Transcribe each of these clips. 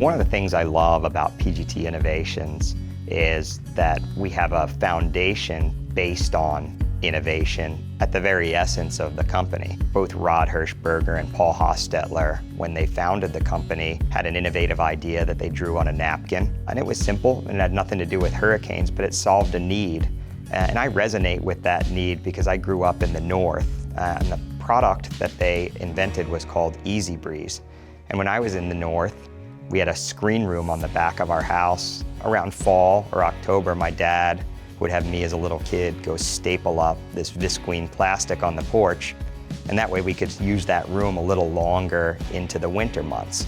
One of the things I love about PGT Innovations is that we have a foundation based on innovation at the very essence of the company. Both Rod Hirschberger and Paul Hostetler, when they founded the company, had an innovative idea that they drew on a napkin. And it was simple and it had nothing to do with hurricanes, but it solved a need. And I resonate with that need because I grew up in the North, and the product that they invented was called Easy Breeze. And when I was in the North, we had a screen room on the back of our house. Around fall or October, my dad would have me as a little kid go staple up this visqueen plastic on the porch, and that way we could use that room a little longer into the winter months.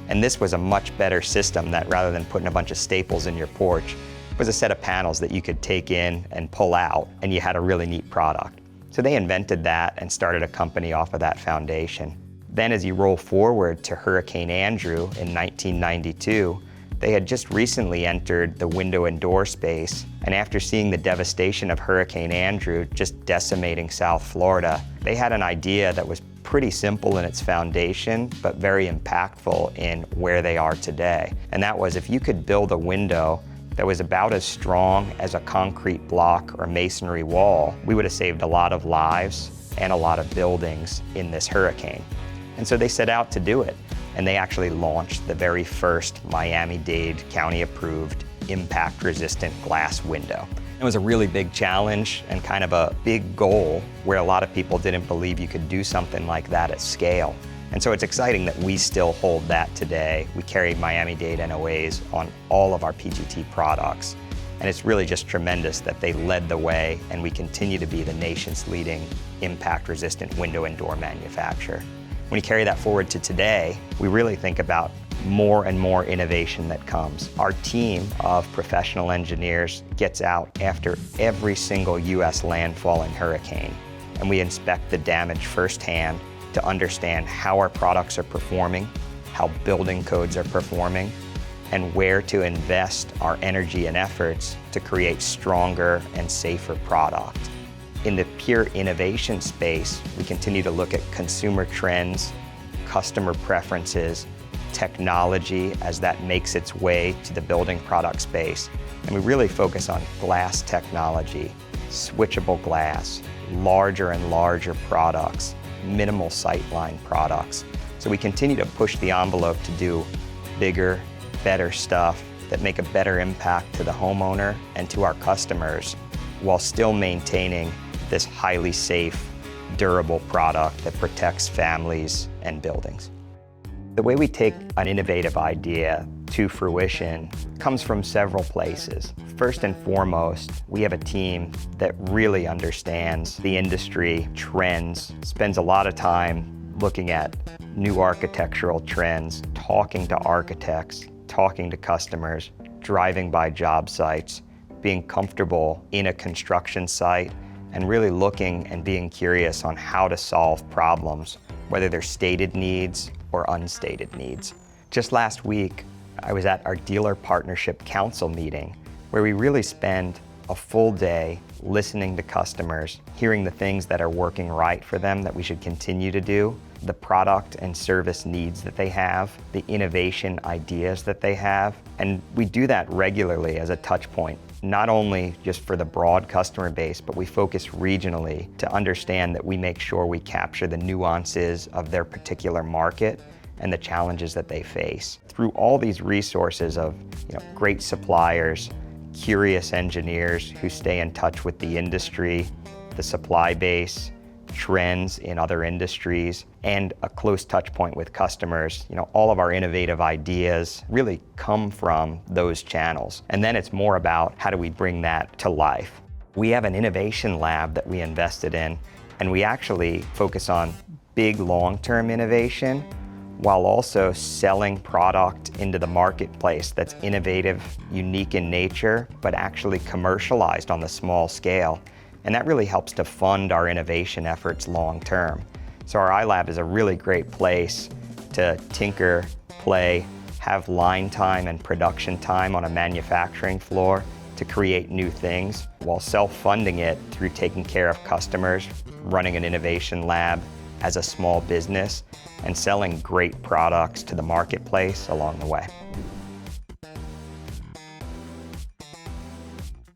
And this was a much better system that, rather than putting a bunch of staples in your porch, was a set of panels that you could take in and pull out, and you had a really neat product. So they invented that and started a company off of that foundation. Then as you roll forward to Hurricane Andrew in 1992, they had just recently entered the window and door space, and after seeing the devastation of Hurricane Andrew just decimating South Florida, they had an idea that was pretty simple in its foundation, but very impactful in where they are today. And that was, if you could build a window that was about as strong as a concrete block or masonry wall, we would have saved a lot of lives and a lot of buildings in this hurricane. And so they set out to do it, and they actually launched the very first Miami-Dade County-approved impact-resistant glass window. It was a really big challenge and kind of a big goal where a lot of people didn't believe you could do something like that at scale. And so it's exciting that we still hold that today. We carry Miami-Dade NOAs on all of our PGT products. And it's really just tremendous that they led the way, and we continue to be the nation's leading impact-resistant window and door manufacturer. When you carry that forward to today, we really think about more and more innovation that comes. Our team of professional engineers gets out after every single U.S. landfall and hurricane, and we inspect the damage firsthand to understand how our products are performing, how building codes are performing, and where to invest our energy and efforts to create stronger and safer product. In the pure innovation space, we continue to look at consumer trends, customer preferences, technology as that makes its way to the building product space. And we really focus on glass technology, switchable glass, larger and larger products, minimal sightline products. So we continue to push the envelope to do bigger, better stuff that make a better impact to the homeowner and to our customers, while still maintaining this highly safe, durable product that protects families and buildings. The way we take an innovative idea to fruition comes from several places. First and foremost, we have a team that really understands the industry trends, spends a lot of time looking at new architectural trends, talking to architects, talking to customers, driving by job sites, being comfortable in a construction site, and really looking and being curious on how to solve problems, whether they're stated needs or unstated needs. Just last week, I was at our Dealer Partnership Council meeting, where we really spend a full day listening to customers, hearing the things that are working right for them that we should continue to do, the product and service needs that they have, the innovation ideas that they have. And we do that regularly as a touch point, not only just for the broad customer base, but we focus regionally to understand that we make sure we capture the nuances of their particular market and the challenges that they face. Through all these resources of great suppliers, curious engineers who stay in touch with the industry, the supply base, trends in other industries, and a close touch point with customers, all of our innovative ideas really come from those channels. And then it's more about how do we bring that to life. We have an innovation lab that we invested in, and we actually focus on big long-term innovation while also selling product into the marketplace that's innovative, unique in nature, but actually commercialized on the small scale. And that really helps to fund our innovation efforts long term. So our iLab is a really great place to tinker, play, have line time and production time on a manufacturing floor to create new things while self-funding it through taking care of customers, running an innovation lab, as a small business and selling great products to the marketplace along the way.